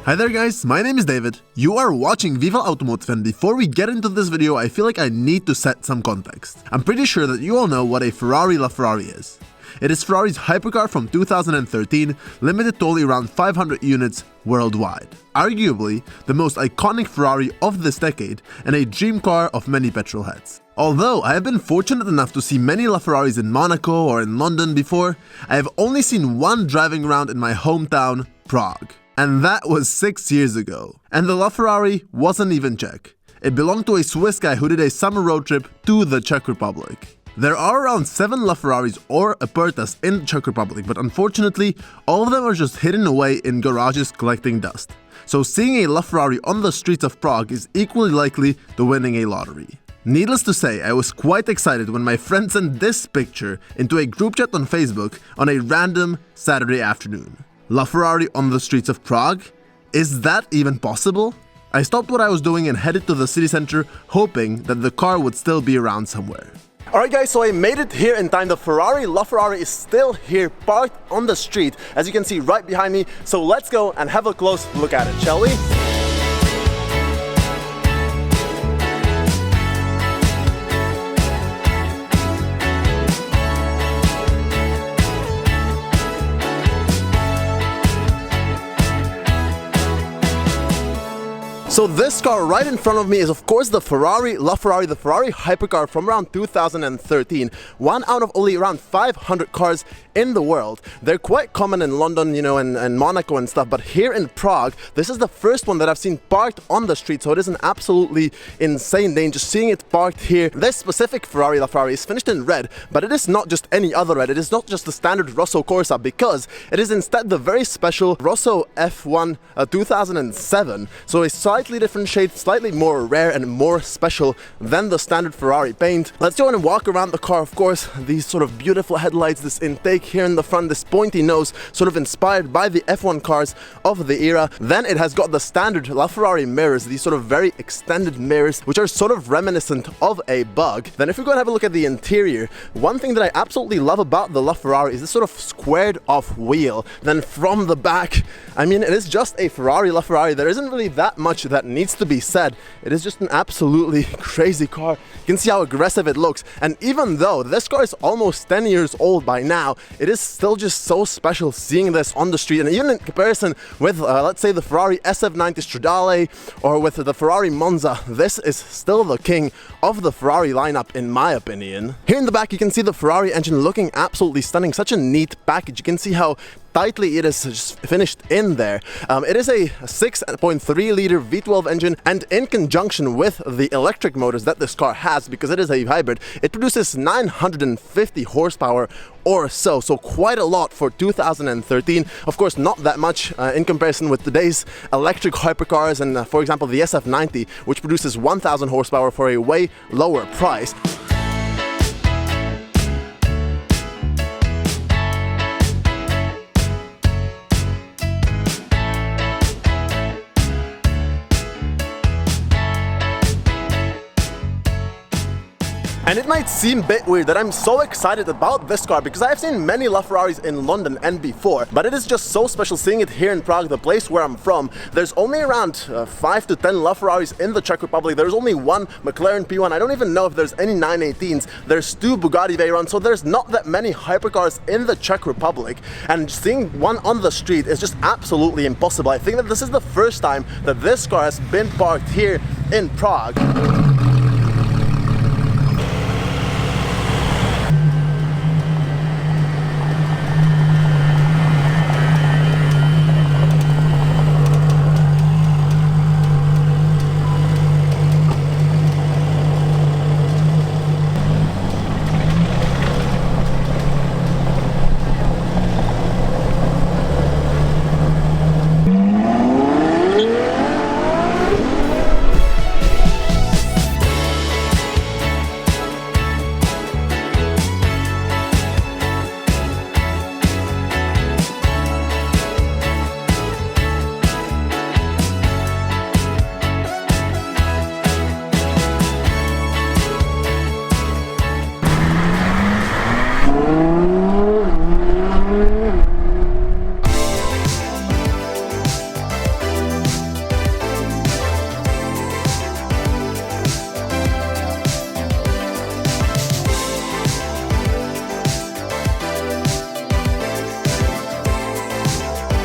Hi there guys, my name is David. You are watching VivaLaAutomotive, and before we get into this video, I feel like I need to set some context. I'm pretty sure that you all know what a Ferrari LaFerrari is. It is Ferrari's hypercar from 2013, limited to only around 500 units worldwide. Arguably, the most iconic Ferrari of this decade, and a dream car of many petrol heads. Although I have been fortunate enough to see many LaFerraris in Monaco or in London before, I have only seen one driving around in my hometown, Prague. And that was 6 years ago. And the LaFerrari wasn't even Czech. It belonged to a Swiss guy who did a summer road trip to the Czech Republic. There are around 7 LaFerraris or Apertas in the Czech Republic, but unfortunately, all of them are just hidden away in garages collecting dust. So seeing a LaFerrari on the streets of Prague is equally likely to winning a lottery. Needless to say, I was quite excited when my friend sent this picture into a group chat on Facebook on a random Saturday afternoon. LaFerrari on the streets of Prague? Is that even possible? I stopped what I was doing and headed to the city center, hoping that the car would still be around somewhere. Alright guys, so I made it here in time. The Ferrari LaFerrari is still here, parked on the street, as you can see right behind me. So let's go and have a close look at it, shall we? So this car right in front of me is of course the Ferrari LaFerrari, the Ferrari hypercar from around 2013. One out of only around 500 cars in the world. They're quite common in London, you know, and Monaco and stuff, but here in Prague, this is the first one that I've seen parked on the street, so it is an absolutely insane thing just seeing it parked here. This specific Ferrari LaFerrari is finished in red, but it is not just any other red. It is not just the standard Rosso Corsa, because it is instead the very special Rosso F1 2007. So a slightly different shade, slightly more rare and more special than the standard Ferrari paint. Let's go and walk around the car. Of course, these sort of beautiful headlights, this intake here in the front, this pointy nose, sort of inspired by the F1 cars of the era. Then it has got the standard LaFerrari mirrors, these sort of very extended mirrors, which are sort of reminiscent of a bug. Then if we go and have a look at the interior, one thing that I absolutely love about the LaFerrari is this sort of squared off wheel. Then from the back, I mean, it is just a Ferrari LaFerrari. There isn't really that much that needs to be said. It is just an absolutely crazy car. You can see how aggressive it looks, and even though this car is almost 10 years old by now, it is still just so special seeing this on the street. And even in comparison with let's say the Ferrari SF90 Stradale or with the Ferrari Monza, this is still the king of the Ferrari lineup in my opinion. Here in the back you can see the Ferrari engine looking absolutely stunning. Such a neat package. You can see how tightly it is just finished in there. It is a 6.3 liter V12 engine, and in conjunction with the electric motors that this car has, because it is a hybrid, it produces 950 horsepower or so quite a lot for 2013. Of course, not that much in comparison with today's electric hypercars and for example the SF90, which produces 1000 horsepower for a way lower price. And it might seem a bit weird that I'm so excited about this car, because I have seen many LaFerraris in London and before, but it is just so special seeing it here in Prague, the place where I'm from. There's only around 5 to 10 LaFerraris in the Czech Republic. There's only one McLaren P1. I don't even know if there's any 918s. There's 2 Bugatti Veyrons, so there's not that many hypercars in the Czech Republic. And seeing one on the street is just absolutely impossible. I think that this is the first time that this car has been parked here in Prague.